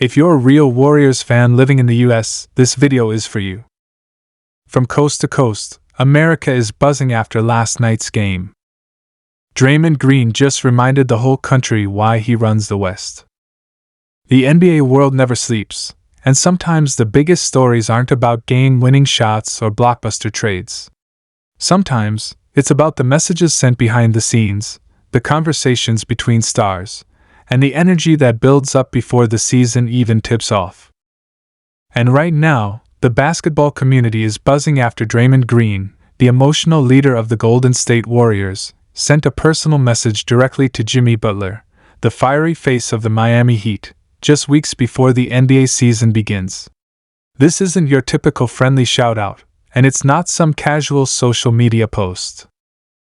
If you're a real Warriors fan living in the US, this video is for you. From coast to coast, America is buzzing after last night's game. Draymond Green just reminded the whole country why he runs the West. The NBA world never sleeps, and sometimes the biggest stories aren't about game-winning shots or blockbuster trades. Sometimes, it's about the messages sent behind the scenes, the conversations between stars, and the energy that builds up before the season even tips off. And right now, the basketball community is buzzing after Draymond Green, the emotional leader of the Golden State Warriors, sent a personal message directly to Jimmy Butler, the fiery face of the Miami Heat, just weeks before the NBA season begins. This isn't your typical friendly shout-out, and it's not some casual social media post.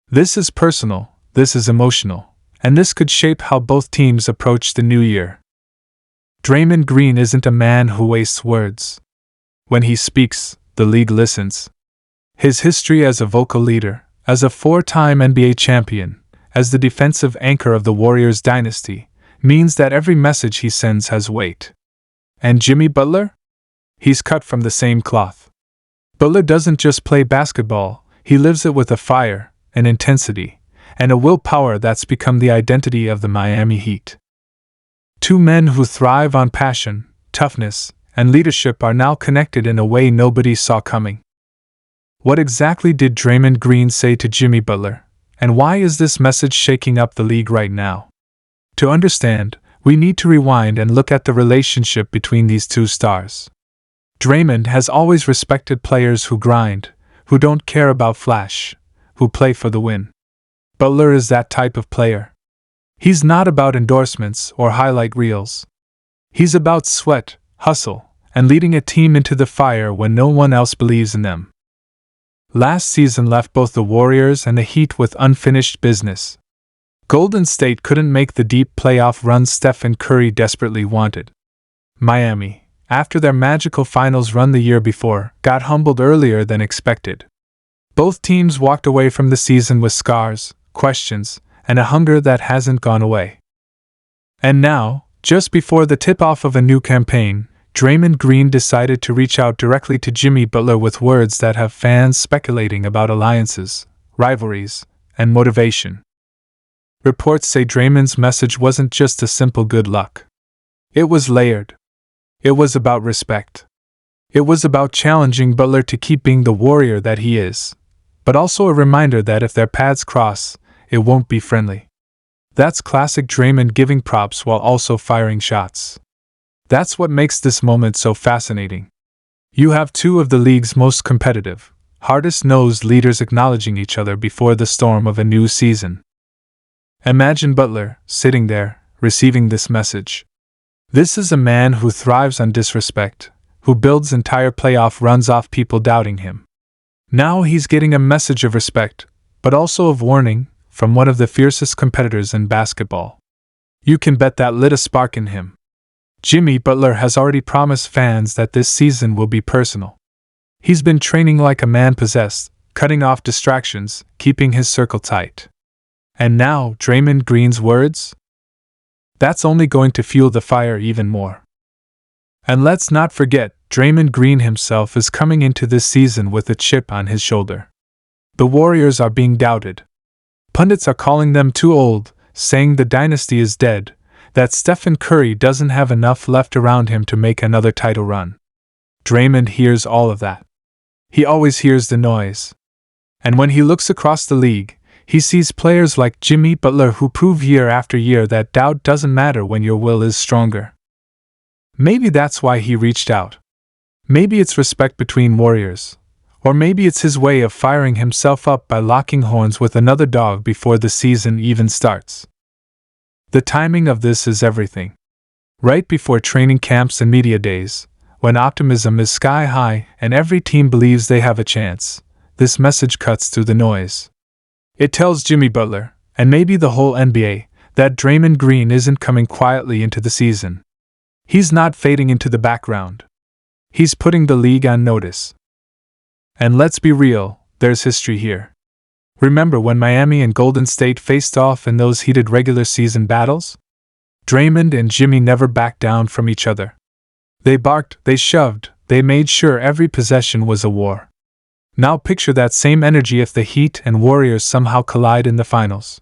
This is personal, this is emotional, and this could shape how both teams approach the new year. Draymond Green isn't a man who wastes words. When he speaks, the league listens. His history as a vocal leader, as a four-time NBA champion, as the defensive anchor of the Warriors dynasty, means that every message he sends has weight. And Jimmy Butler? He's cut from the same cloth. Butler doesn't just play basketball, he lives it with a fire, an intensity, and a willpower that's become the identity of the Miami Heat. Two men who thrive on passion, toughness, and leadership are now connected in a way nobody saw coming. What exactly did Draymond Green say to Jimmy Butler, and why is this message shaking up the league right now? To understand, we need to rewind and look at the relationship between these two stars. Draymond has always respected players who grind, who don't care about flash, who play for the win. Butler is that type of player. He's not about endorsements or highlight reels. He's about sweat, hustle, and leading a team into the fire when no one else believes in them. Last season left both the Warriors and the Heat with unfinished business. Golden State couldn't make the deep playoff run Stephen Curry desperately wanted. Miami, after their magical finals run the year before, got humbled earlier than expected. Both teams walked away from the season with scars, questions, and a hunger that hasn't gone away. And now, just before the tip-off of a new campaign, Draymond Green decided to reach out directly to Jimmy Butler with words that have fans speculating about alliances, rivalries, and motivation. Reports say Draymond's message wasn't just a simple good luck. It was layered. It was about respect. It was about challenging Butler to keep being the warrior that he is, but also a reminder that if their paths cross, it won't be friendly. That's classic Draymond giving props while also firing shots. That's what makes this moment so fascinating. You have two of the league's most competitive, hardest-nosed leaders acknowledging each other before the storm of a new season. Imagine Butler, sitting there, receiving this message. This is a man who thrives on disrespect, who builds entire playoff runs off people doubting him. Now he's getting a message of respect, but also of warning, from one of the fiercest competitors in basketball. You can bet that lit a spark in him. Jimmy Butler has already promised fans that this season will be personal. He's been training like a man possessed, cutting off distractions, keeping his circle tight. And now, Draymond Green's words? That's only going to fuel the fire even more. And let's not forget, Draymond Green himself is coming into this season with a chip on his shoulder. The Warriors are being doubted. Pundits are calling them too old, saying the dynasty is dead, that Stephen Curry doesn't have enough left around him to make another title run. Draymond hears all of that. He always hears the noise. And when he looks across the league, he sees players like Jimmy Butler who prove year after year that doubt doesn't matter when your will is stronger. Maybe that's why he reached out. Maybe it's respect between warriors. Or maybe it's his way of firing himself up by locking horns with another dog before the season even starts. The timing of this is everything. Right before training camps and media days, when optimism is sky high and every team believes they have a chance, this message cuts through the noise. It tells Jimmy Butler, and maybe the whole NBA, that Draymond Green isn't coming quietly into the season. He's not fading into the background. He's putting the league on notice. And let's be real, there's history here. Remember when Miami and Golden State faced off in those heated regular season battles? Draymond and Jimmy never backed down from each other. They barked, they shoved, they made sure every possession was a war. Now picture that same energy if the Heat and Warriors somehow collide in the finals.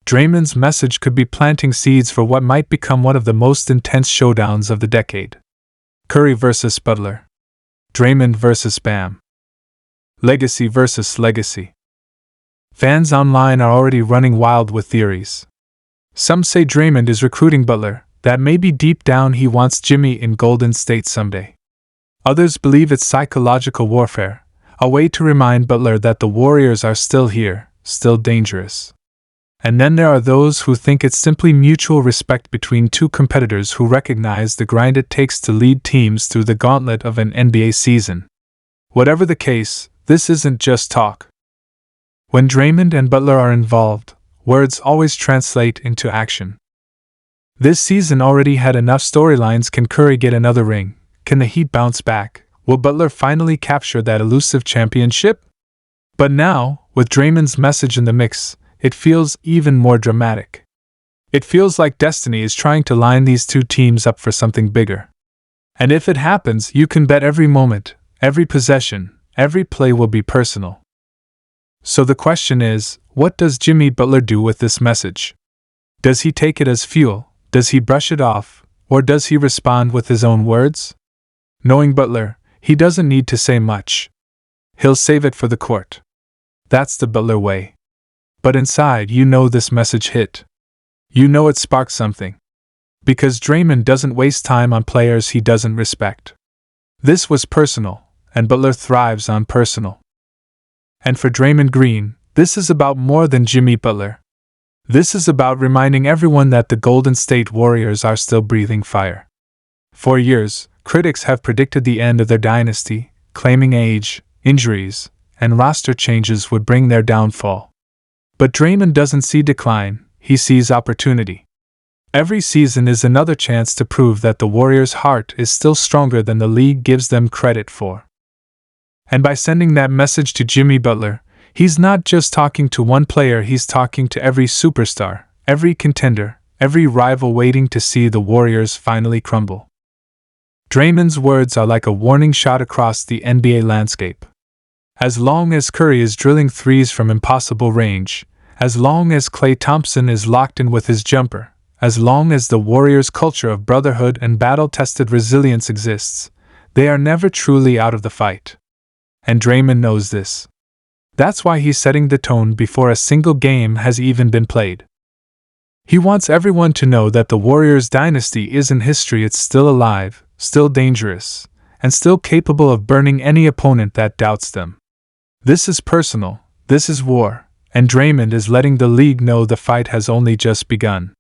Draymond's message could be planting seeds for what might become one of the most intense showdowns of the decade. Curry versus Butler. Draymond versus Bam. Legacy versus legacy. Fans online are already running wild with theories. Some say Draymond is recruiting Butler, that maybe deep down he wants Jimmy in Golden State someday. Others believe it's psychological warfare, a way to remind Butler that the Warriors are still here, still dangerous. And then there are those who think it's simply mutual respect between two competitors who recognize the grind it takes to lead teams through the gauntlet of an NBA season. Whatever the case, this isn't just talk. When Draymond and Butler are involved, words always translate into action. This season already had enough storylines. Can Curry get another ring? Can the Heat bounce back? Will Butler finally capture that elusive championship? But now, with Draymond's message in the mix, it feels even more dramatic. It feels like destiny is trying to line these two teams up for something bigger. And if it happens, you can bet every moment, every possession, every play will be personal. So the question is, what does Jimmy Butler do with this message? Does he take it as fuel? Does he brush it off? Or does he respond with his own words? Knowing Butler, he doesn't need to say much. He'll save it for the court. That's the Butler way. But inside, you know this message hit. You know it sparked something. Because Draymond doesn't waste time on players he doesn't respect. This was personal, and Butler thrives on personal. And for Draymond Green, this is about more than Jimmy Butler. This is about reminding everyone that the Golden State Warriors are still breathing fire. For years, critics have predicted the end of their dynasty, claiming age, injuries, and roster changes would bring their downfall. But Draymond doesn't see decline, he sees opportunity. Every season is another chance to prove that the Warriors' heart is still stronger than the league gives them credit for. And by sending that message to Jimmy Butler, he's not just talking to one player, he's talking to every superstar, every contender, every rival waiting to see the Warriors finally crumble. Draymond's words are like a warning shot across the NBA landscape. As long as Curry is drilling threes from impossible range, as long as Klay Thompson is locked in with his jumper, as long as the Warriors' culture of brotherhood and battle-tested resilience exists, they are never truly out of the fight. And Draymond knows this. That's why he's setting the tone before a single game has even been played. He wants everyone to know that the Warriors' dynasty isn't history, it's still alive, still dangerous, and still capable of burning any opponent that doubts them. This is personal, this is war, and Draymond is letting the league know the fight has only just begun.